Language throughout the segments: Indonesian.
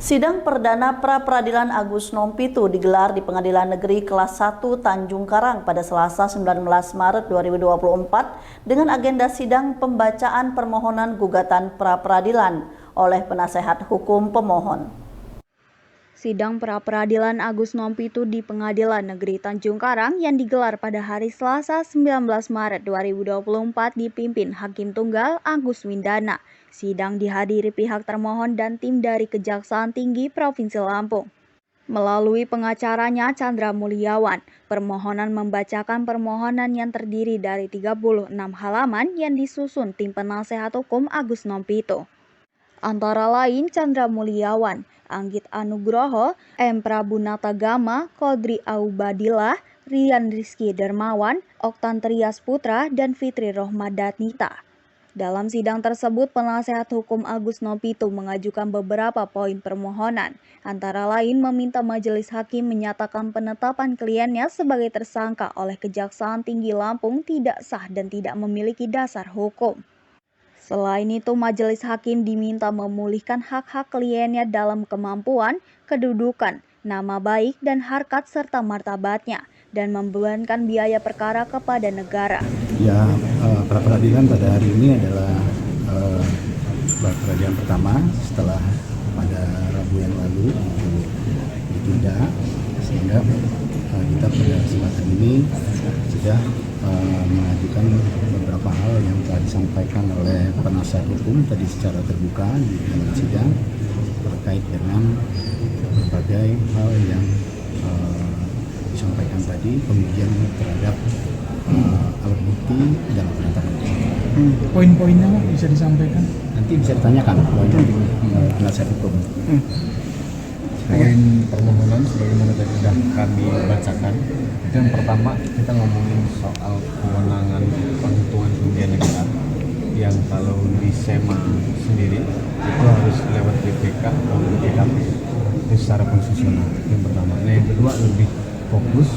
Sidang perdana pra-peradilan Agus Nompitu digelar di Pengadilan Negeri Kelas 1 Tanjung Karang pada Selasa 19 Maret 2024 dengan agenda sidang pembacaan permohonan gugatan pra-peradilan oleh penasehat hukum pemohon. Sidang pra-peradilan Agus Nompitu di Pengadilan Negeri Tanjung Karang yang digelar pada hari Selasa 19 Maret 2024 dipimpin Hakim Tunggal Agus Windana. Sidang dihadiri pihak termohon dan tim dari Kejaksaan Tinggi Provinsi Lampung. Melalui pengacaranya Chandra Mulyawan, permohonan membacakan permohonan yang terdiri dari 36 halaman yang disusun tim penasehat hukum Agus Nompitu. Antara lain Chandra Mulyawan, Anggit Anugroho, M. Prabunatagama, Kodri Aubadillah, Rian Rizky Dermawan, Oktan Trias Putra, dan Fitri Rohmadanita. Dalam sidang tersebut, penasehat hukum Agus Nompitu mengajukan beberapa poin permohonan, antara lain meminta majelis hakim menyatakan penetapan kliennya sebagai tersangka oleh Kejaksaan Tinggi Lampung tidak sah dan tidak memiliki dasar hukum. Selain itu, majelis hakim diminta memulihkan hak-hak kliennya dalam kemampuan, kedudukan, nama baik, dan harkat serta martabatnya, dan membebankan biaya perkara kepada negara. Ya, pra-peradilan pada hari ini adalah pra-peradilan pertama setelah pada Rabu yang lalu itu ditunda, sehingga kita pada kesempatan ini sudah mengajukan beberapa hal yang telah disampaikan oleh penasihat hukum tadi secara terbuka di dalam sidang terkait dengan berbagai hal yang disampaikan tadi, kemudian terhadap alat bukti dalam penetapan tersebut. Poin-poinnya bisa disampaikan? Nanti bisa ditanyakan poin penasihat hukum. Poin permohonan sebagaimana tadi sudah kami bacakan, itu yang pertama kita ngomongin soal kewenangan penghitungan kerugian negara yang kalau di SEMA sendiri itu harus lewat BPK maupun DKP itu secara konstitusional, yang pertama. Nah, yang kedua lebih fokus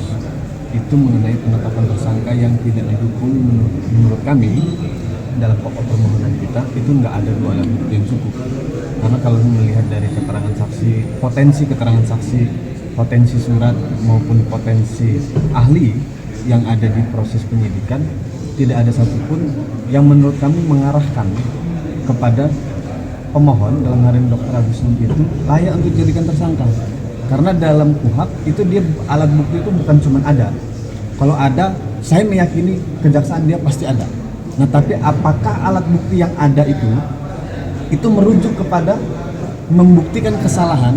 itu mengenai penetapan tersangka yang tidak didukung menurut kami dalam pokok permohonan kita itu nggak ada dua alat bukti yang cukup, karena kalau melihat dari keterangan saksi, potensi keterangan saksi, potensi surat maupun potensi ahli yang ada di proses penyidikan, tidak ada satupun yang menurut kami mengarahkan kepada pemohon dalam hari ini Dr. Agus Nompitu layak untuk dijadikan tersangka. Karena dalam KUHP itu dia alat bukti itu bukan cuma ada. Kalau ada, saya meyakini kejaksaan dia pasti ada. Nah, tapi apakah alat bukti yang ada itu merujuk kepada membuktikan kesalahan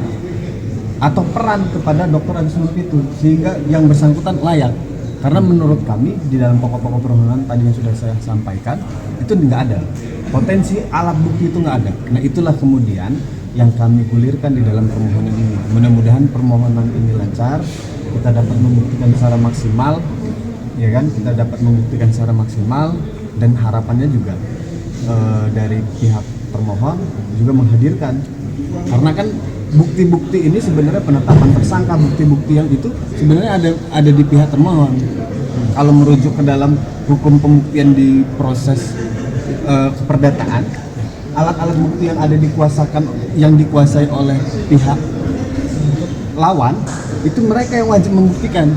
atau peran kepada Dr. Agus Nompitu sehingga yang bersangkutan layak? Karena menurut kami di dalam pokok-pokok permohonan tadi yang sudah saya sampaikan itu nggak ada. Potensi alat bukti itu nggak ada. Nah, itulah kemudian yang kami gulirkan di dalam permohonan ini. Mudah-mudahan permohonan ini lancar, kita dapat membuktikan secara maksimal, ya kan? Kita dapat membuktikan secara maksimal dan harapannya juga dari pihak termohon juga menghadirkan, karena kan bukti-bukti ini sebenarnya penetapan tersangka, bukti-bukti yang itu sebenarnya ada di pihak termohon. Kalau merujuk ke dalam hukum pembuktian di proses keperdataan, alat-alat bukti yang ada yang dikuasai oleh pihak lawan itu mereka yang wajib membuktikan,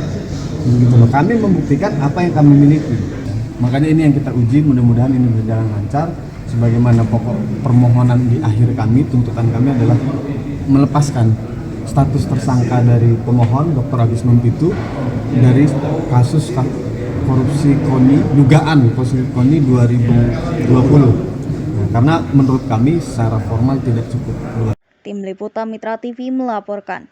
begitu loh. Kami membuktikan apa yang kami miliki, makanya ini yang kita uji. Mudah-mudahan ini berjalan lancar. Sebagaimana pokok permohonan di akhir kami, tuntutan kami adalah melepaskan status tersangka dari pemohon Dr. Agus Nompitu dari kasus korupsi KONI, dugaan korupsi KONI 2020. Karena menurut kami secara formal tidak cukup. Tim Liputan Mitra TV melaporkan.